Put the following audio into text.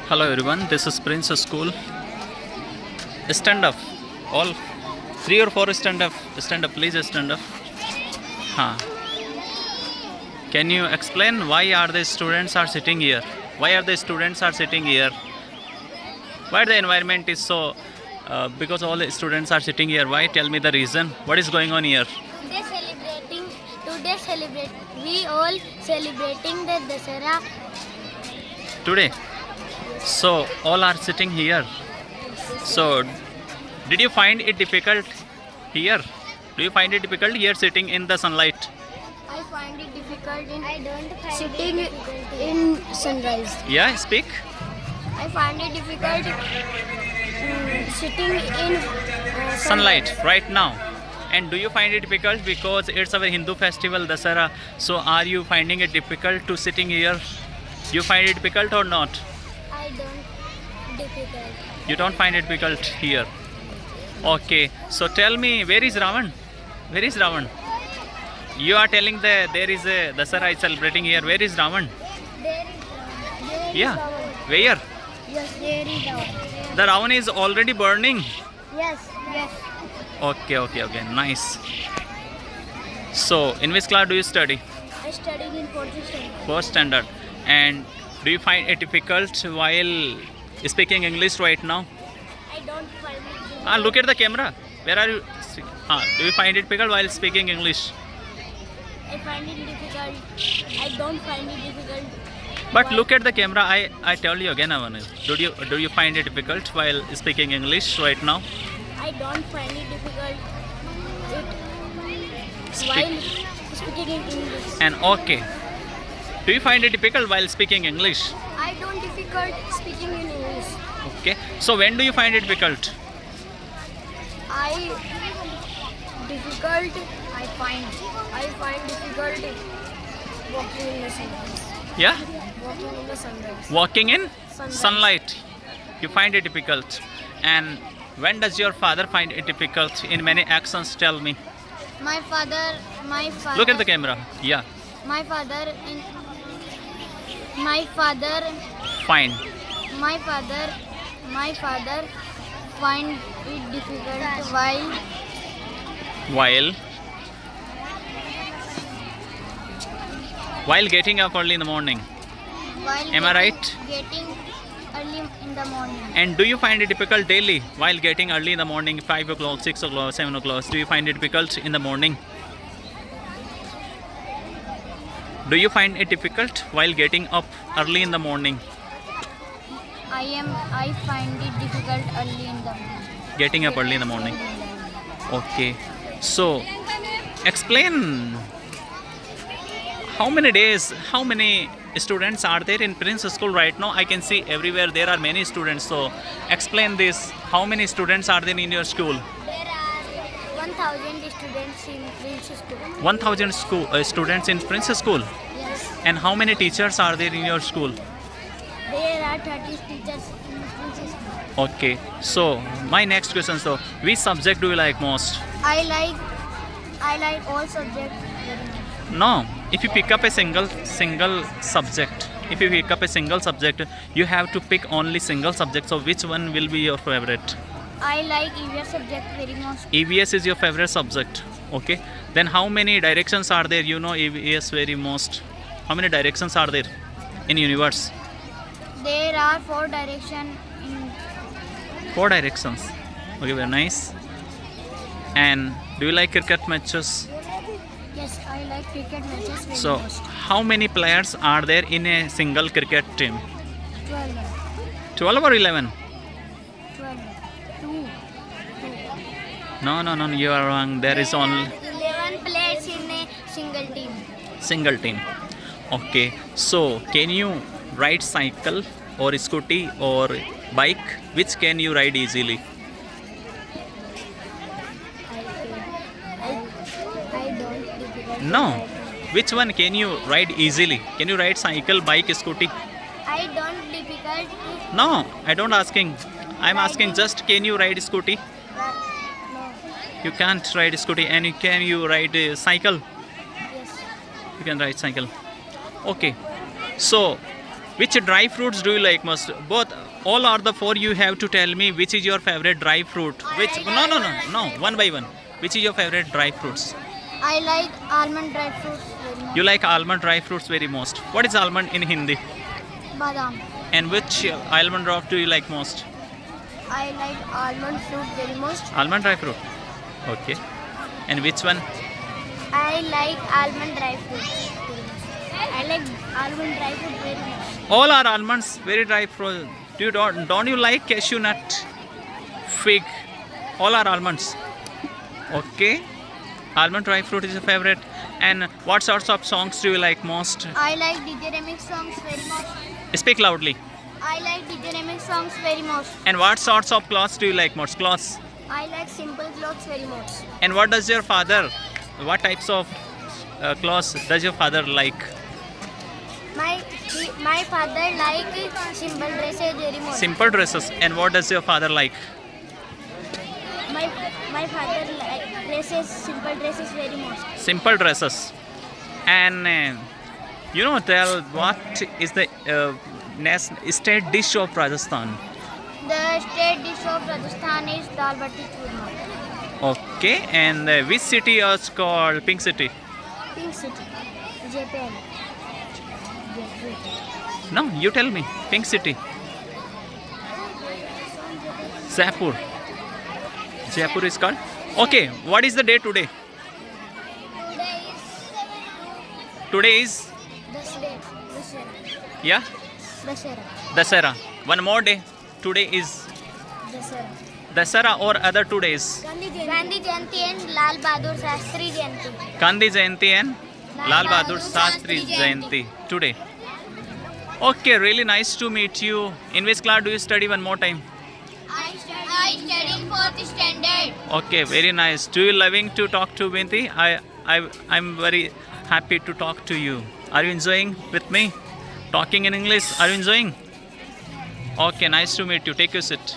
Hello everyone, this is Prince School. Stand up. All three or four stand up. Stand up, please stand up. Huh. Can you explain why are the students are sitting here? Why are the students are sitting here? Why the environment is so? Because all the students are sitting here. Why? Tell me the reason. What is going on here? They celebrating today celebrate we all celebrating the Dasara. Today. So all are sitting here. So did you find it difficult here? Do you find it difficult here sitting in the sunlight? I find it difficult in sitting in sunrise. Yeah, speak. I find it difficult sitting in Sunlight right now. And do you find it difficult because it's our Hindu festival Dasara? So are you finding it difficult to sitting here? You find it difficult or not? I don't difficult. You don't find it difficult here. Okay. So tell me, where is Ravan? Where is Ravan? You are telling that there is a Dasara is celebrating here. Where is Ravan? There is Yeah. Ravan. Where? Yes, there is Ravan. The Ravan is already burning. Yes, yes. Okay. Nice. So in which class do you study? I studied in 4th standard. First standard. And do you find it difficult while speaking English right now? I don't find it difficult. Look at the camera. Where are you? Do you find it difficult while speaking English? I find it difficult. I don't find it difficult. But look at the camera. I tell you again, Avan. Do you find it difficult while speaking English right now? I don't find it difficult Speak. while speaking in English. And okay. Do you find it difficult while speaking English? I don't difficult speaking in English. Okay. So when do you find it difficult? I difficult. I find difficult walking in the sunrise. Yeah. Walking in the sunrise. Walking in Sunlight. sunlight. You find it difficult. And when does your father find it difficult in many actions? Tell me. My father. Look at the camera. Yeah. My father in. My father. Fine. My father find it difficult While getting up early in the morning. while Am I right? getting early in the morning. And do you find it difficult daily while getting early in the morning, 5 o'clock, 6 o'clock, 7 o'clock? Do you find it difficult in the morning? Do you find it difficult while getting up early in the morning? I find it difficult early in the morning. Getting up early in the morning. Okay. So, explain how many students are there in Prince School right now? I can see everywhere there are many students. So, explain this. How many students are there in your school? There are 1,000 students in Prince School. 1,000 students in Prince School. Yes. And how many teachers are there in your school? There are 30 teachers in Prince School. Okay. So, my next question, so, which subject do you like most? I like all subjects very much. No, if you pick up a single subject, you have to pick only single subject. So which one will be your favorite? I like EVS subject very much. EVS is your favorite subject. Okay. Then how many directions are there? You know EVS very most. How many directions are there in universe? There are 4 directions in 4 directions. Okay, very nice. And do you like cricket matches? Yes, I like cricket matches very So much. how many players are there in a single cricket team? 12. 12 or 11? 12. 2. No, you are wrong. There is only 11 players in a single team. single team. Okay, so can you ride cycle or scooty or bike? Which can you ride easily? I don't difficult. No. Which one can you ride easily? Can you ride cycle, bike, scooty? I don't difficult. No, I don't asking. I'm asking just can you ride scooty? No. You can't ride scooty. And can you ride cycle? Yes. You can ride cycle. Okay. So Which dry fruits do you like most? Both, all are the four. You have to tell me which is your favorite dry fruit. Which? No. One by one. Which is your favorite dry fruits? I like almond dry fruits very much. You like almond dry fruits very most. What is almond in Hindi? Badam. And which almond drop do you like most? I like almond fruit very much. Almond dry fruit. Okay. And which one? I like almond dry fruits. I like almond dry fruit very much. All are almonds, very dry fruit. Don't you like cashew nut, fig? All are almonds. Okay. Almond dry fruit is your favorite. And what sorts of songs do you like most? I like DJ Remix songs very much. Speak loudly. I like DJ Remix songs very much. And what sorts of clothes do you like most? Clothes. I like simple clothes very much. And what does your father? What types of clothes does your father like? My father like simple dresses very much. Simple dresses. And what does your father like? My father like dresses simple dresses very much. Simple dresses. And tell what is the state dish of Rajasthan? The state dish of Rajasthan is dal bati churma. Okay. And which city is called Pink City? Pink City, Japan. No, you tell me. Pink City. Jaipur. Jaipur is called. Okay. What is the day today? Today is Dasara. yeah. Dasara. One more day. Today is Dasara or other 2 days? Gandhi Jayanti and Lal Bahadur Shastri Jayanti. Gandhi Jayanti and Lal Bahadur Shastri Jayanti today. Okay, really nice to meet you. In which class do you study? One more time. I study in 4th standard. Okay, very nice. Do you loving to talk to Binti? I'm very happy to talk to you. Are you enjoying with me? Talking in English, are you enjoying? Okay, nice to meet you. Take your seat.